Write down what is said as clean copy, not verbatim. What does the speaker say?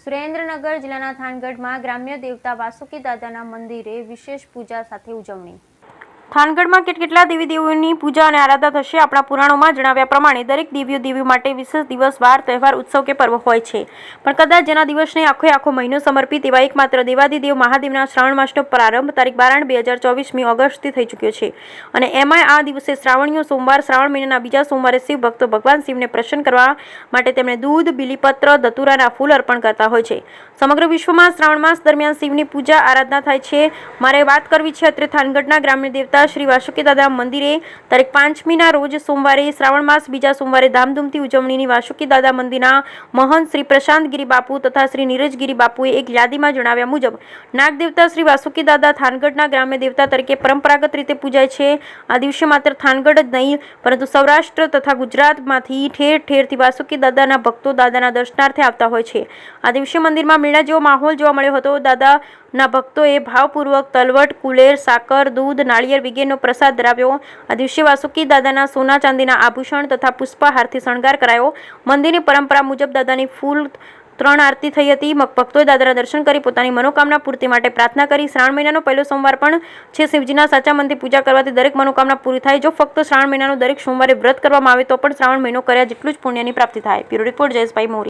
સુરેન્દ્રનગર જિલ્લાના થાનગઢમાં ગ્રામ્ય દેવતા વાસુકી દાદાના મંદિરે વિશેષ પૂજા સાથે ઉજવણી। થાનગઢમાં કેટલા દેવી દેવોની પૂજા અને આરાધના થશે। આપણા પુરાણોમાં જણાવ્યા પ્રમાણે દરેક દેવીઓ માટે વિશેષ દિવસ, વાર, તહેવાર, ઉત્સવ કે પર્વ હોય છે, પણ કદાચ જેના દિવસને આખો મહિનો સમર્પિત એવા એકમાત્ર દેવાધિદેવ મહાદેવના શ્રાવણ માસનો પ્રારંભ તારીખ 12/2024 ઓગસ્ટથી થઈ ચૂક્યો છે અને એમાંય આ દિવસે શ્રાવણીયો સોમવાર, શ્રાવણ મહિનાના બીજા સોમવારે શિવ ભક્તો ભગવાન શિવને પ્રસન્ન કરવા માટે તેમણે દૂધ, બીલીપત્ર, ધતુરાના ફૂલ અર્પણ કરતા હોય છે। સમગ્ર વિશ્વમાં શ્રાવણ માસ દરમિયાન શિવની પૂજા આરાધના થાય છે। મારે વાત કરવી છે અત્રે થાનગઢના ગ્રામ્ય દેવતા શ્રી વાસુકી દાદા મંદિરે તારીખ 5મીના રોજ સોમવારે શ્રાવણ માસ બીજા સોમવારે ધામધૂમથી ઉજવણીની વાસુકી દાદા મંદિરના મહંત શ્રી પ્રશાંતગીરી બાપુ તથા શ્રી નીરજગીરી બાપુએ એક યાદીમાં જણાવ્યા મુજબ નાગ દેવતા શ્રી વાસુકી દાદા થાનગઢના ગ્રામ્ય દેવતા તરીકે પરંપરાગત રીતે પૂજાય છે। આ દિવસે માત્ર થાનગઢ જ નહીં પરંતુ સૌરાષ્ટ્ર તથા ગુજરાતમાંથી ઠેર ઠેરથી વાસુકી દાદાના ભક્તો દાદાના દર્શનાર્થે આવતા હોય છે। આ દિવસે મંદિરમાં મેળા જેવો માહોલ જોવા મળ્યો હતો। દાદાના ભક્તોએ ભાવપૂર્વક તલવટ, કુલેર, સાકર, દૂધ, નાળિયેર વગેરેનો પ્રસાદ ધરાવ્યો। આ દિવસે વાસુકી દાદાના સોના ચાંદીના આભૂષણ તથા પુષ્પહારથી શણગાર કરાયો। મંદિરની પરંપરા મુજબ દાદાની ફૂલ 3 આરતી થઈ હતી। ભક્તોએ દાદાના દર્શન કરી પોતાની મનોકામના પૂર્તિ માટે પ્રાર્થના કરી। શ્રાવણ મહિનાનો પહેલો સોમવાર પણ છે। શિવજીના સાચા મનથી પૂજા કરવાથી દરેક મનોકામના પૂરી થાય। જો ફક્ત શ્રાવણ મહિનાનો દરેક સોમવારે વ્રત કરવામાં આવે તો પણ શ્રાવણ મહિનો કર્યા જેટલું જ પુણ્યની પ્રાપ્તિ થાય। બ્યુરો રિપોર્ટ, જયેશભાઈ મોરી।